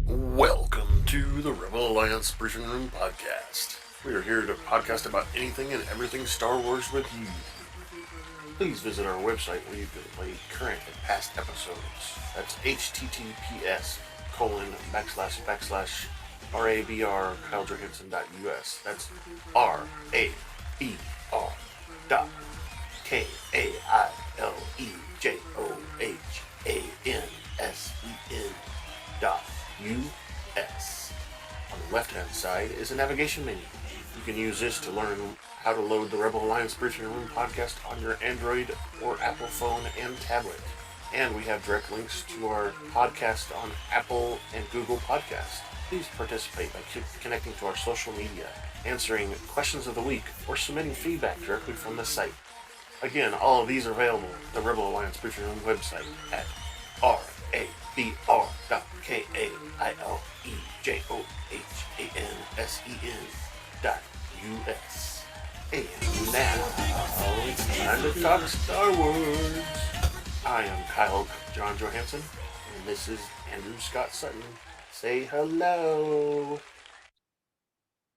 Welcome to the Rebel Alliance Briefing Room podcast. We are here to podcast about anything and everything Star Wars with you. Please visit our website where you can play current and past episodes. That's https://RABR KyleJohansson.us. That's RABR dot KaileJohansen dot US. On the left-hand side is a navigation menu. You can use this to learn how to load the Rebel Alliance Briefing Room podcast on your Android or Apple phone and tablet. And we have direct links to our podcast on Apple and Google Podcasts. Please participate by connecting to our social media, answering questions of the week, or submitting feedback directly from the site. Again, all of these are available at the Rebel Alliance Briefing Room website at RABR.KaileJohansen.us. And now, it's time to talk Star Wars. I am Kyle John Johansson, and this is Andrew Scott Sutton. Say hello.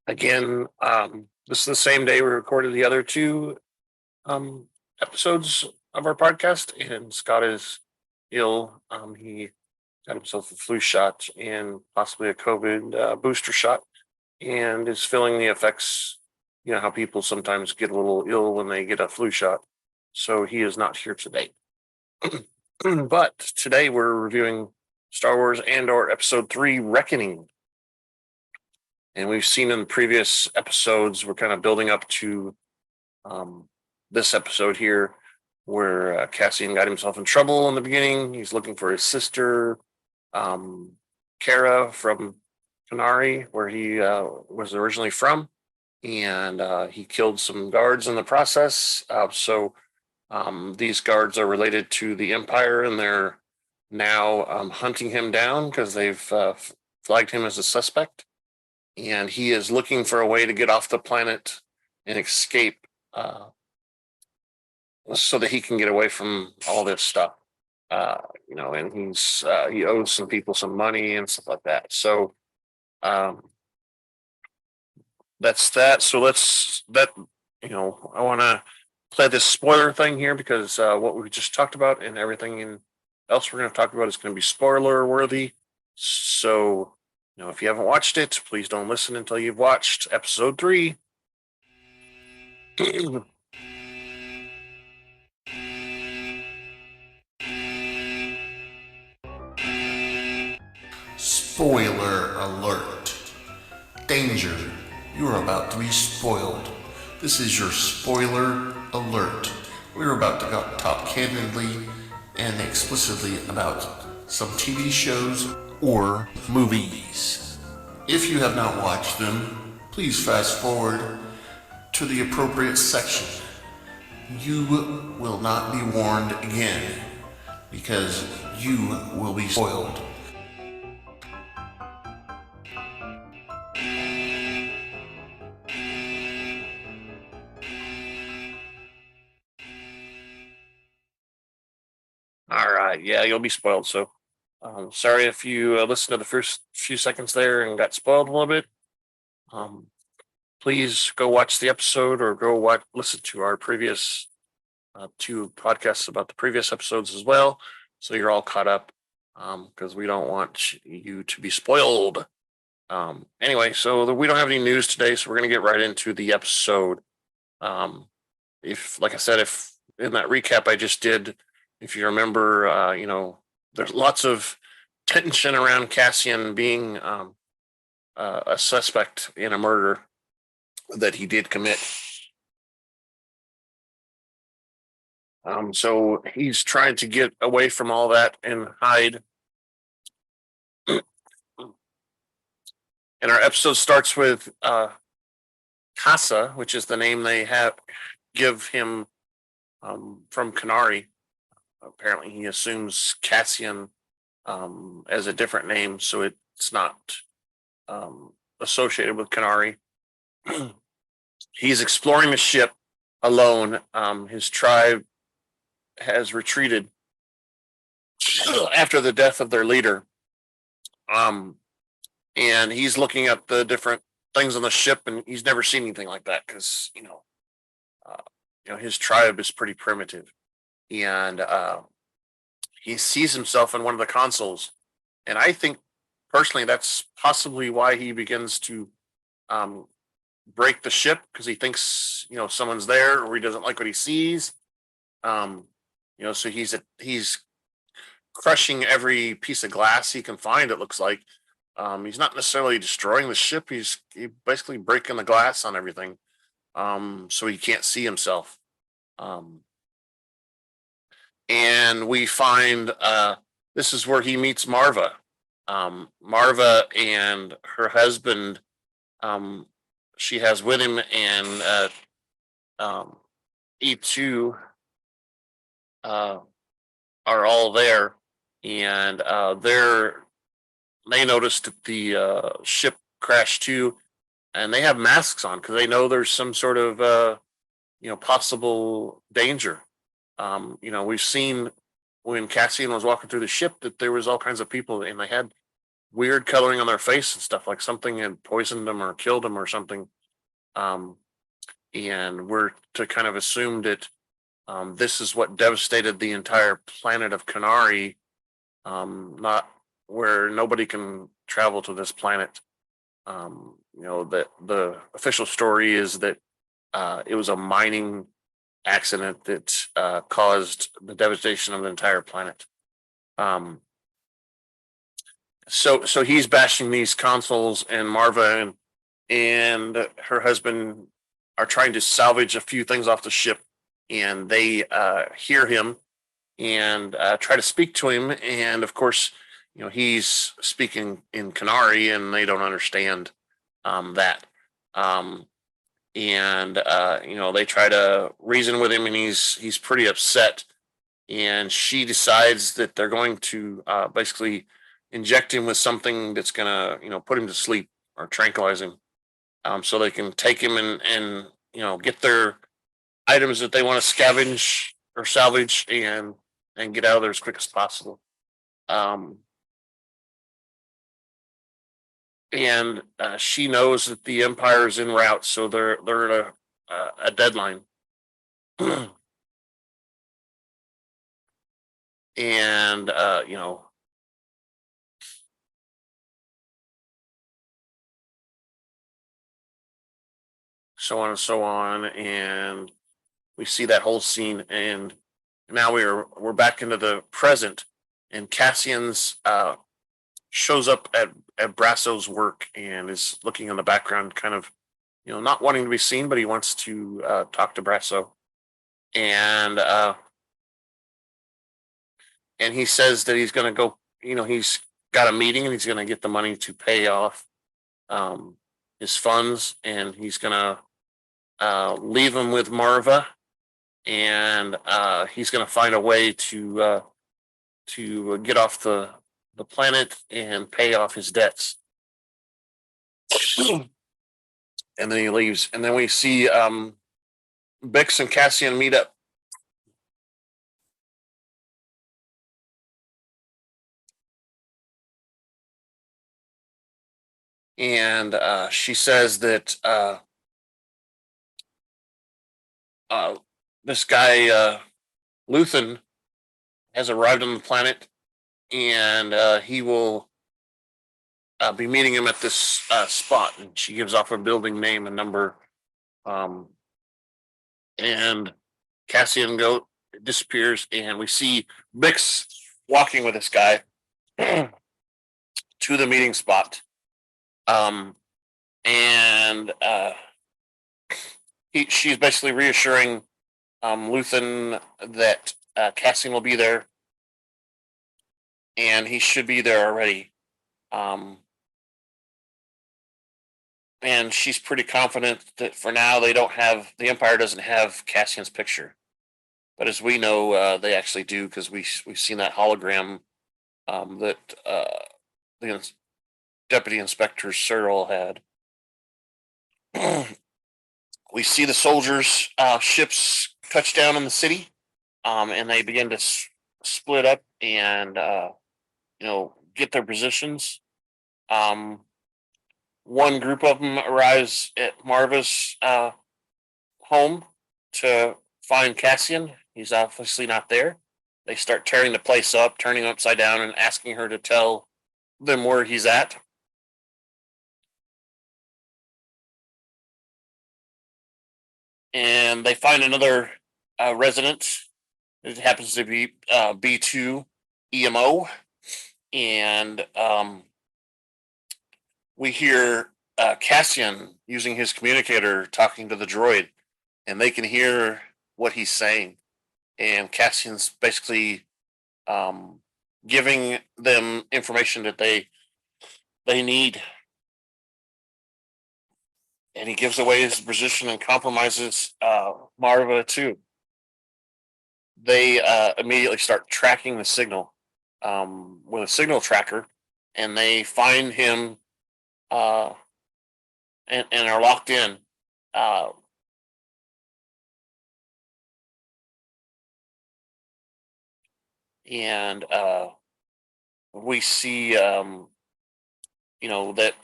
Again, this is the same day we recorded the other two episodes of our podcast, and Scott is ill. He got himself a flu shot and possibly a COVID booster shot, and is feeling the effects. You know how people sometimes get a little ill when they get a flu shot. So he is not here today. But today we're reviewing Star Wars Andor Episode 3 Reckoning. And we've seen in the previous episodes, we're kind of building up to this episode here, where Cassian got himself in trouble in the beginning. He's looking for his sister, Kara from Canary, where he was originally from. And he killed some guards in the process. So these guards are related to the Empire, and they're now hunting him down because they've flagged him as a suspect. And he is looking for a way to get off the planet and escape so that he can get away from all this stuff. And he owes some people some money and stuff like that. So that's that. So I want to play this spoiler thing here because what we just talked about and everything else we're going to talk about is going to be spoiler worthy. So, if you haven't watched it, please don't listen until you've watched episode 3. Spoiler alert. Danger. You are about to be spoiled. This is your spoiler alert. We're about to talk candidly and explicitly about some TV shows or movies. If you have not watched them, please fast forward to the appropriate section. You will not be warned again because you will be spoiled. All right, yeah, you'll be spoiled. So, sorry if you listened to the first few seconds there and got spoiled a little bit. Please go watch the episode or go listen to our previous 2 podcasts about the previous episodes as well, so you're all caught up. Because we don't want you to be spoiled. Anyway, so we don't have any news today, so we're going to get right into the episode. If in that recap I just did, if you remember, there's lots of tension around Cassian being a suspect in a murder that he did commit. So he's trying to get away from all that and hide. And our episode starts with Casa, which is the name they give him from Canary. Apparently, he assumes Cassian as a different name, so it's not associated with Canary. He's exploring the ship alone. His tribe has retreated after the death of their leader. and he's looking at the different things on the ship, and he's never seen anything like that because his tribe is pretty primitive, and he sees himself in one of the consoles, and I think personally that's possibly why he begins to um, break the ship because he thinks someone's there or he doesn't like what he sees. Um, so he's crushing every piece of glass he can find. It looks like he's not necessarily destroying the ship. He basically breaking the glass on everything, so he can't see himself. Um, and we find this is where he meets Marva. Marva and her husband, um, she has with him, and E2 uh, are all there, and they noticed that the ship crashed too, and they have masks on because they know there's some sort of possible danger. We've seen when Cassian was walking through the ship that there was all kinds of people, and they had weird coloring on their face and stuff, like something had poisoned them or killed them or something. Um, and we're to kind of assume that this is what devastated the entire planet of Canary, not where nobody can travel to this planet. That the official story is that it was a mining accident that caused the devastation of the entire planet. So he's bashing these consoles, and Marva and her husband are trying to salvage a few things off the ship, and they hear him and try to speak to him, and of course, he's speaking in Canary, and they don't understand that. And they try to reason with him, and he's pretty upset, and she decides that they're going to basically inject him with something that's gonna put him to sleep or tranquilize him, so they can take him and get their items that they want to scavenge or salvage and get out of there as quick as possible. Um, and she knows that the Empire is en route, so they're at a deadline. And so on and so on, and we see that whole scene, and now we're back into the present, and Cassian's shows up at Brasso's work and is looking in the background, kind of not wanting to be seen, but he wants to talk to Brasso, and he says that he's going to go. He's got a meeting, and he's going to get the money to pay off um, his funds, and he's going to leave him with Marva, and he's going to find a way to get off the planet and pay off his debts. And then he leaves, and then we see Bix and Cassian meet up. And she says that this guy Luthen has arrived on the planet, and he will be meeting him at this spot. And she gives off a building name and number, and Cassian disappears, and we see Bix walking with this guy to the meeting spot. And she's basically reassuring Luthen that Cassian will be there, and he should be there already. And she's pretty confident that for now the Empire doesn't have Cassian's picture, but as we know, they actually do, because we've seen that hologram that the Deputy Inspector Cyril had. We see the soldiers' ships touch down in the city, and they begin to split up and get their positions. one group of them arrives at Marva's home to find Cassian. He's obviously not there. They start tearing the place up, turning him upside down, and asking her to tell them where he's at. And they find another resident. It happens to be B2 EMO. And we hear Cassian using his communicator talking to the droid, and they can hear what he's saying. And Cassian's basically giving them information that they need, and he gives away his position and compromises Marva too. They immediately start tracking the signal with a signal tracker, and they find him uh, and are locked in. Uh, and we see, that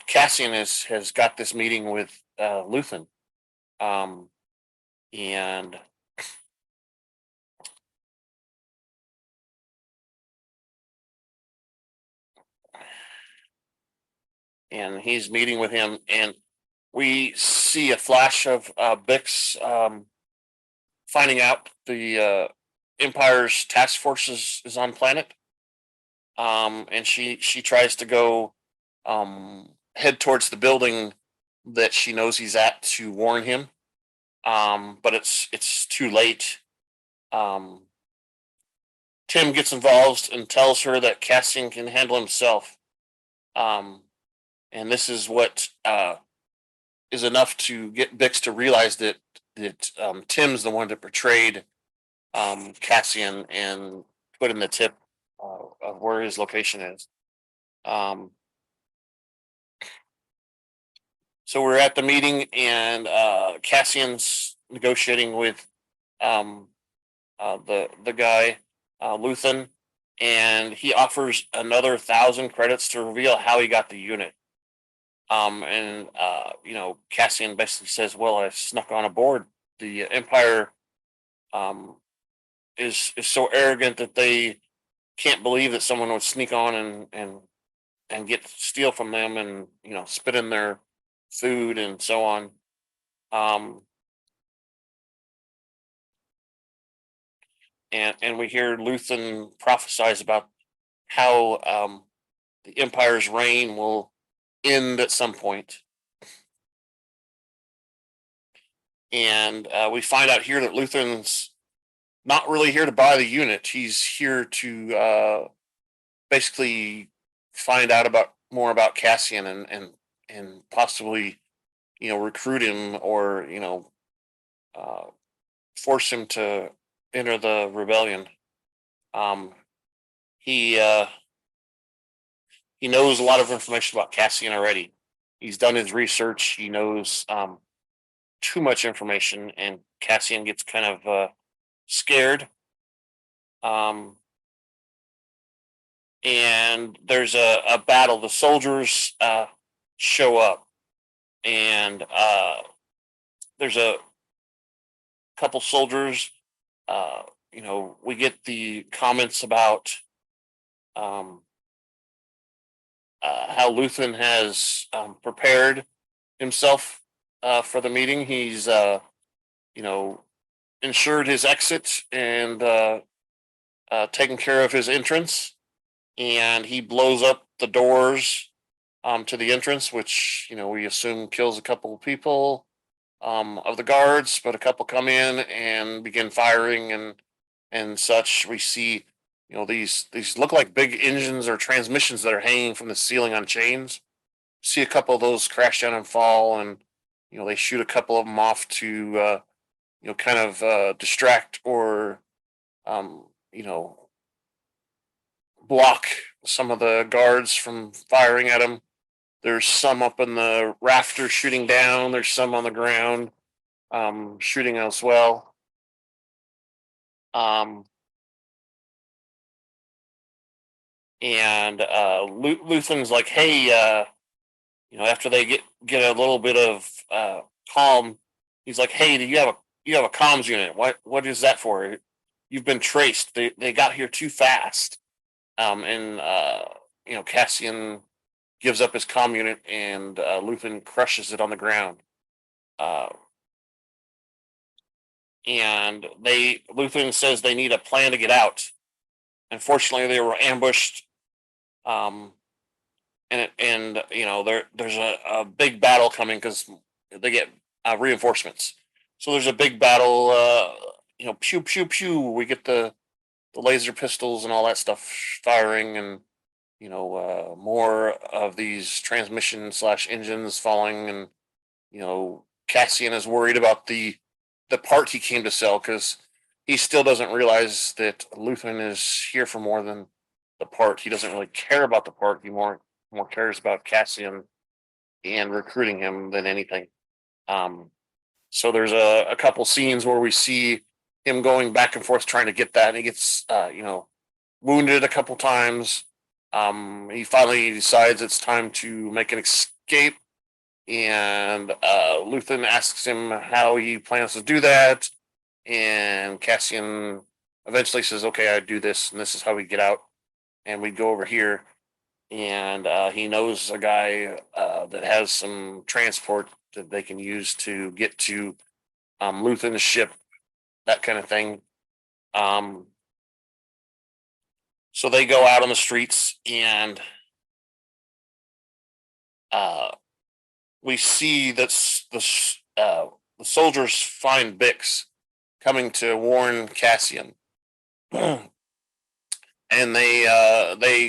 Cassian has got this meeting with Luthen, um, and he's meeting with him, and we see a flash of Bix finding out the Empire's task force is on planet, and she tries to go head towards the building that she knows he's at to warn him, but it's too late. Um, Tim gets involved and tells her that Cassian can handle himself, um, and this is what is enough to get Bix to realize that Tim's the one that betrayed Cassian and put in the tip of where his location is. Um, so we're at the meeting, and Cassian's negotiating with um, the guy Luthen, and he offers another 1,000 credits to reveal how he got the unit. And Cassian basically says, "Well, I snuck on aboard. The Empire um, is so arrogant that they can't believe that someone would sneak on and get steal from them, and spit in their food and so on." Um, and we hear Luthen prophesize about how the Empire's reign will end at some point. And we find out here that Luthen's not really here to buy the unit. He's here to basically find out about more about Cassian, and possibly recruit him, or uh, force him to enter the rebellion. Um, he he knows a lot of information about Cassian already. He's done his research. He knows too much information, and Cassian gets kind of scared. Um, and there's a battle. The soldiers show up, and there's a couple soldiers. Uh, we get the comments about um, how Luthen has prepared himself for the meeting. He's ensured his exit, and taken care of his entrance, and he blows up the doors to the entrance, which we assume kills a couple of people of the guards, but a couple come in and begin firing and such. We see these look like big engines or transmissions that are hanging from the ceiling on chains. See a couple of those crash down and fall, and they shoot a couple of them off to kind of distract, or um, you know block some of the guards from firing at him. There's some up in the rafters shooting down. There's some on the ground shooting as well. Um, and Luthen's like, "Hey, after they get a little bit of calm, he's like, "Hey, do you have a comms unit? What is that for? You've been traced. They got here too fast." And Cassian gives up his comm unit, and Luthen crushes it on the ground. Uh, and Luthen says they need a plan to get out. Unfortunately, they were ambushed. Um, and there's a big battle coming because they get reinforcements. So there's a big battle. Pew pew pew. We get the laser pistols and all that stuff firing, and more of these transmission slash engines falling, and Cassian is worried about the part he came to sell because he still doesn't realize that Luthen is here for more than the part. He doesn't really care about the part. He more cares about Cassian and recruiting him than anything. Um, so there's a couple scenes where we see him going back and forth trying to get that, and he gets wounded a couple times. He finally decides it's time to make an escape, and Luthen asks him how he plans to do that, and Cassian eventually says, "Okay, I do this, and this is how we get out." And we go over here, and he knows a guy that has some transport that they can use to get to Luthen's ship, that kind of thing. Um, so they go out on the streets, and uh, we see that the soldiers find Bix coming to warn Cassian, and they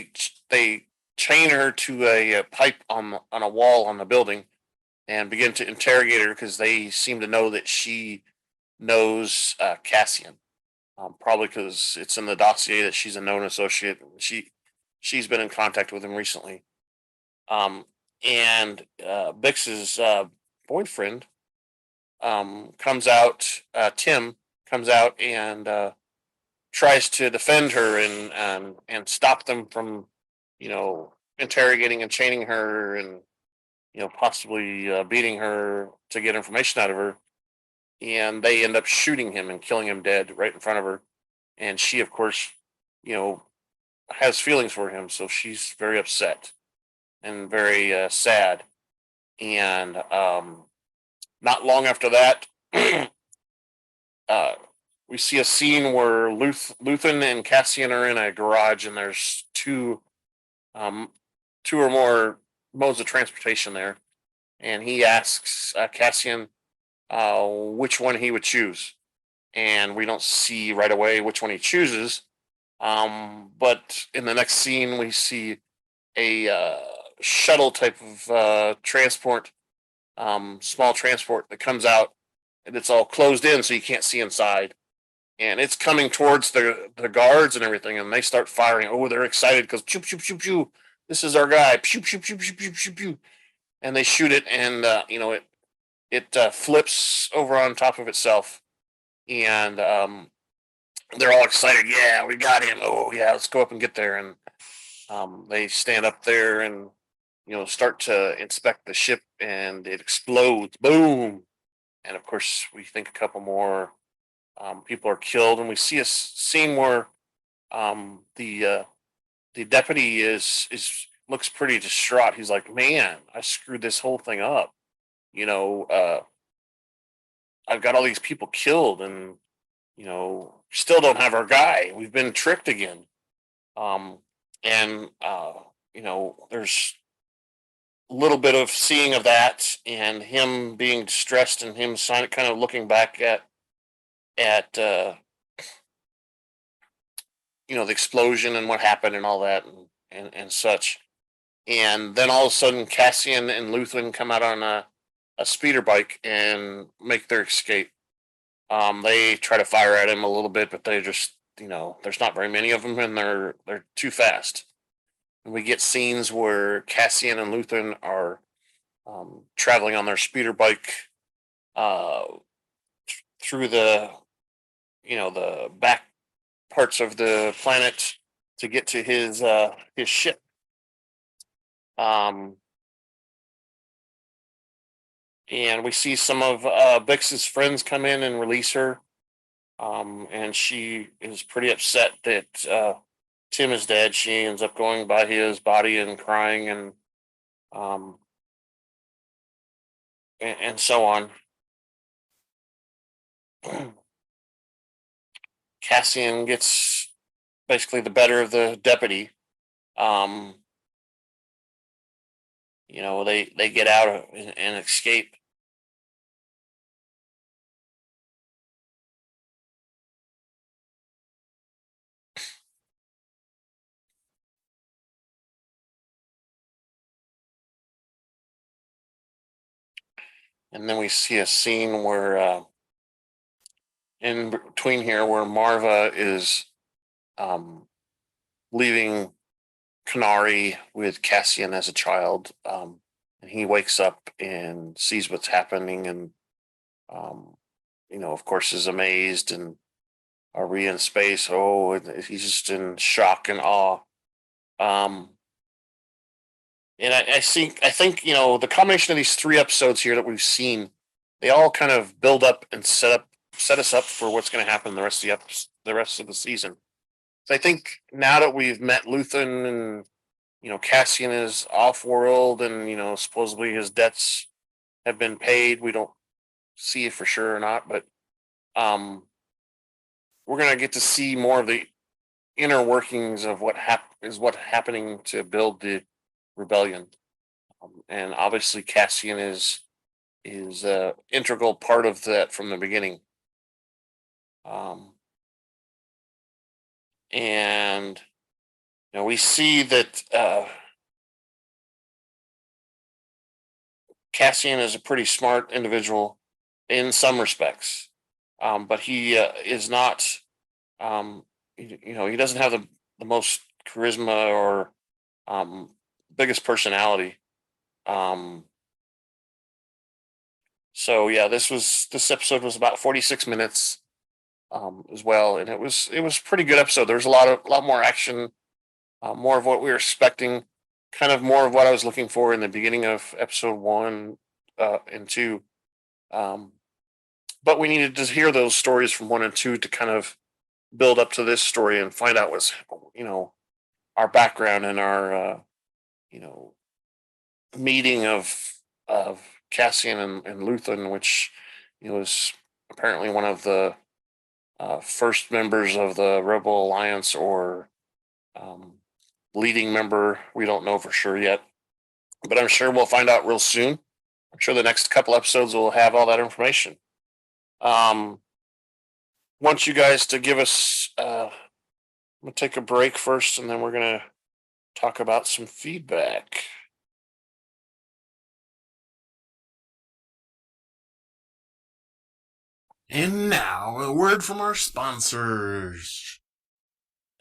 chain her to a pipe on a wall on the building and begin to interrogate her because they seem to know that she knows Cassian. Probably because it's in the dossier that she's a known associate. She's been in contact with him recently. Um, and Bix's boyfriend comes out. Tim comes out and tries to defend her and stop them from interrogating and chaining her, and possibly beating her to get information out of her. And they end up shooting him and killing him dead right in front of her. And she, of course, you know, has feelings for him, so she's very upset and very sad. And not long after that, uh, we see a scene where Luthen and Cassian are in a garage, and there's um, two or more modes of transportation there. And he asks Cassian which one he would choose, and we don't see right away which one he chooses. But in the next scene, we see a shuttle type of transport, small transport that comes out, and it's all closed in, so you can't see inside. And it's coming towards the guards and everything, and they start firing. Oh, they're excited because pew pew pew pew. This is our guy. Pew pew pew pew pew pew pew. And they shoot it, and it flips over on top of itself, and they're all excited. Yeah, we got him. Oh yeah, let's go up and get there. And they stand up there and start to inspect the ship, and it explodes. Boom! And of course, we think a couple more people are killed, and we see a scene where the deputy is looks pretty distraught. He's like, "Man, I screwed this whole thing up. You know, uh, I've got all these people killed, and still don't have our guy. We've been tricked again." Um, and there's a little bit of seeing of that, and him being distressed, and him kind of looking back at the explosion and what happened and all that, and such. And then all of a sudden, Cassian and Luthen come out on a speeder bike and make their escape. They try to fire at him a little bit, but they just there's not very many of them, and they're too fast. And we get scenes where Cassian and Luthen are traveling on their speeder bike uh, through the back parts of the planet to get to his ship. Um, and we see some of Bix's friends come in and release her. And she is pretty upset that Tim is dead. She ends up going by his body and crying um, and so on. Cassian gets basically the better of the deputy. Um, they get out and escape. And then we see a scene where in between here where Marva is um, leaving Canary with Cassian as a child. And he wakes up and sees what's happening and, um, of course, is amazed. And are we in space? Oh, he's just in shock and awe. Um, and I think, the combination of these 3 episodes here that we've seen, they all kind of build up and set us up for what's going to happen the rest of the season. So I think now that we've met Luthen and Cassian is off world and supposedly his debts have been paid. We don't see it for sure or not, but um, we're gonna get to see more of the inner workings of what happening to build the rebellion. And obviously Cassian is a integral part of that from the beginning. Um, and we see that Cassian is a pretty smart individual in some respects, but he is not. Um, he doesn't have the most charisma or biggest personality. Um, so yeah, this episode was about 46 minutes as well, and it was pretty good episode. There was a lot more action, more of what we were expecting, kind of more of what I was looking for in the beginning of episode 1 and 2. Um, but we needed to hear those stories from 1 and 2 to kind of build up to this story and find out what's our background and our you know meeting of Cassian and Luthen, which is apparently one of the first members of the Rebel Alliance or um, leading member. We don't know for sure yet, but I'm sure we'll find out real soon. I'm sure the next couple episodes will have all that information. Um, want you guys to give us. I'm gonna take a break first, and then we're gonna talk about some feedback. And now, a word from our sponsors.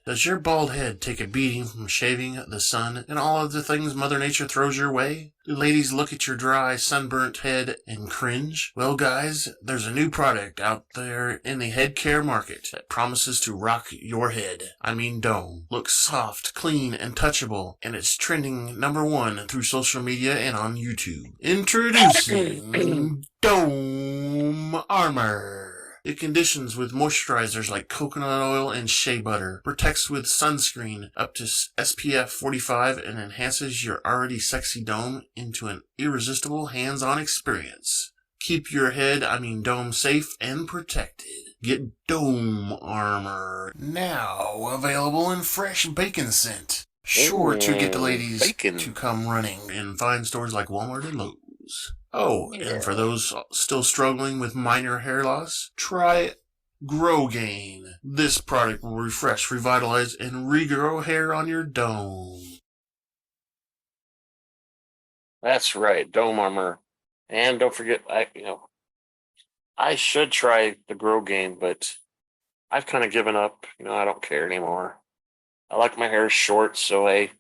Does your bald head take a beating from shaving, the sun, and all of the things Mother Nature throws your way? Do ladies look at your dry, sunburnt head and cringe? Well, guys, there's a new product out there in the head care market that promises to rock your head. I mean dome. Looks soft, clean, and touchable, and it's trending #1 through social media and on YouTube. Introducing Dome Armor. It conditions with moisturizers like coconut oil and shea butter, protects with sunscreen up to SPF 45, and enhances your already sexy dome into an irresistible hands-on experience. Keep your dome safe and protected. Get Dome Armor, now available in fresh bacon scent. Sure to get the ladies bacon to come running in fine stores like Walmart and Lowe's. Oh, and for those still struggling with minor hair loss, try Grow Gain. This product will refresh, revitalize, and regrow hair on your dome. That's right, Dome Armor. And don't forget, I should try the Grow Gain, but I've kind of given up. I don't care anymore. I like my hair short, so I,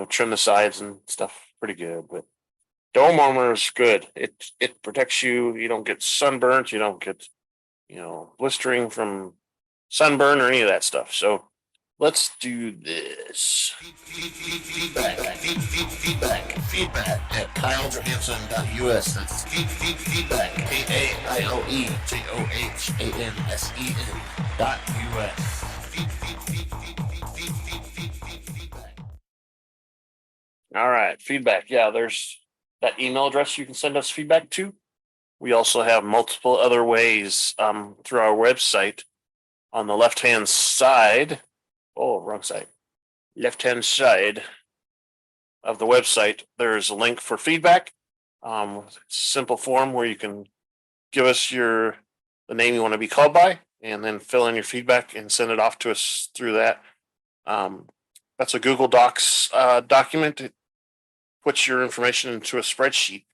trim the sides and stuff pretty good. But Dome Armor is good. It protects you. You don't get sunburnt. You don't get blistering from sunburn or any of that stuff. So Let's do this. Feedback at KyleJohansson.us. That's feedback, KaileJohansen.us. All right, feedback. Yeah, there's that email address you can send us feedback to. We also have multiple other ways through our website. On the left-hand side, wrong side. Left-hand side of the website, there's a link for feedback. Simple form where you can give us the name you want to be called by, and then fill in your feedback and send it off to us through that. That's a Google Docs document. It puts your information into a spreadsheet.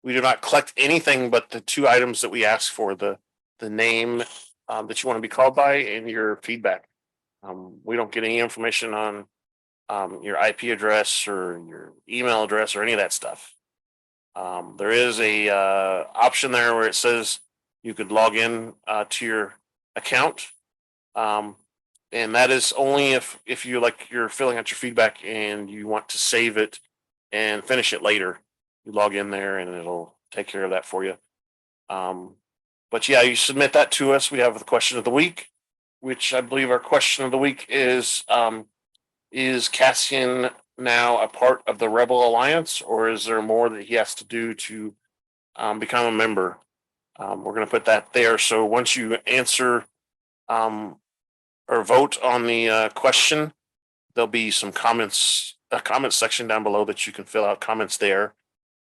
We do not collect anything but the two items that we ask for: the name that you want to be called by and your feedback. We don't get any information on your IP address or your email address or any of that stuff. There is a option there where it says you could log in to your account, and that is only if you're filling out your feedback and you want to save it and finish it later. You log in there and it'll take care of that for you. But yeah, you submit that to us. We have the question of the week, which I believe our question of the week is Cassian now a part of the Rebel Alliance, or is there more that he has to do to become a member? We're going to put that there. So once you answer or vote on the question, there'll be some comments, a comment section down below that you can fill out comments there.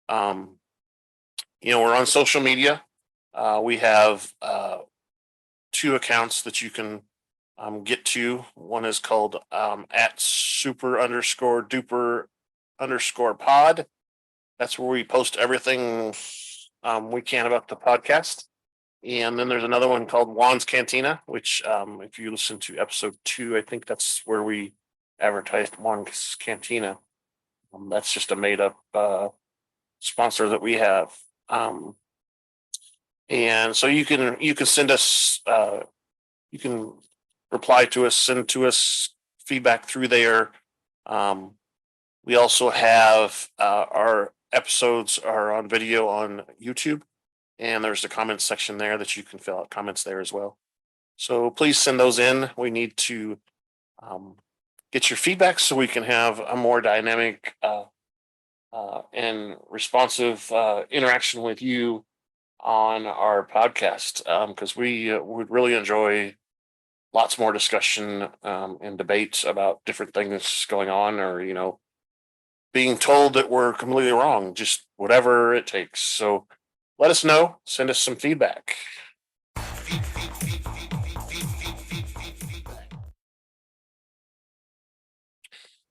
We're on social media. We have two accounts that you can get to. One is called at super_duper_pod. That's where we post everything we can about the podcast. And then there's another one called Juan's Cantina, which if you listen to episode 2, I think that's where we advertised Juan's Cantina. That's just a made up sponsor that we have. And so you can send us, you can reply to us, send to us feedback through there. We also have our episodes are on video on YouTube, and there's the comments section there that you can fill out comments there as well. So please send those in. We need to get your feedback so we can have a more dynamic and responsive interaction with you on our podcast, because we would really enjoy lots more discussion and debates about different things going on, or being told that we're completely wrong, just whatever it takes. So let us know, send us some feedback.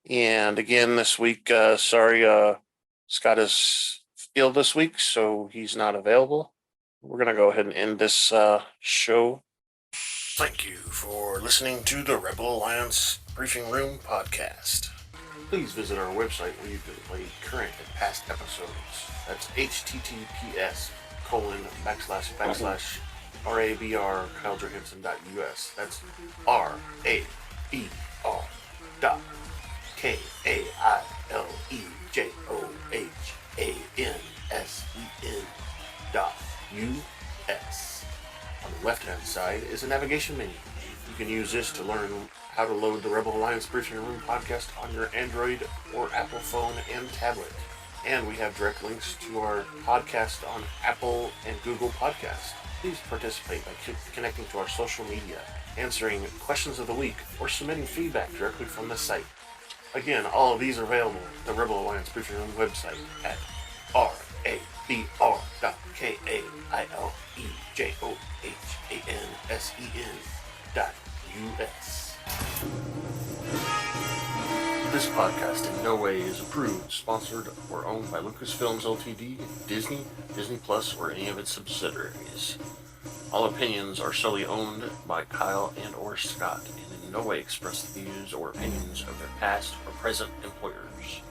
And again, this week, sorry, Scott is ill this week, so he's not available. We're going to go ahead and end this show. Thank you for listening to the Rebel Alliance Briefing Room podcast. Please visit our website where you can play current and past episodes. That's https://RABR KaileJohansson.us. That's RABR.KaileJohansson.us. On the left-hand side is a navigation menu. You can use this to learn how to load the Rebel Alliance Briefing Room podcast on your Android or Apple phone and tablet. And we have direct links to our podcast on Apple and Google Podcasts. Please participate by connecting to our social media, answering questions of the week, or submitting feedback directly from the site. Again, all of these are available at the Rebel Alliance Briefing Room website at RABR.KaileJohansson.us. This podcast in no way is approved, sponsored, or owned by Lucasfilms Ltd., Disney, Disney Plus, or any of its subsidiaries. All opinions are solely owned by Kyle and or Scott, and in no way express the views or opinions of their past or present employers.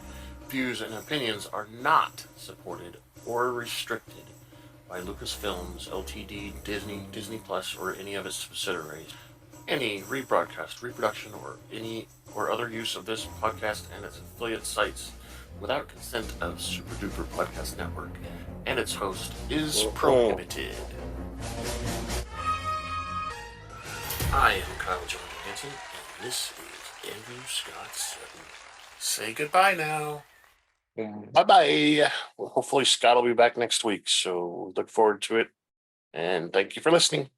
Views and opinions are not supported or restricted by Lucasfilms Ltd., Disney, Disney Plus, or any of its subsidiaries, Any rebroadcast, reproduction, or other use of this podcast and its affiliate sites without consent of Super Duper Podcast Network and its host is prohibited. I am Kyle John Hansen, and this is Andrew Scott Sutton. Say goodbye now. Bye bye. Well, hopefully Scott will be back next week, so look forward to it. And thank you for listening.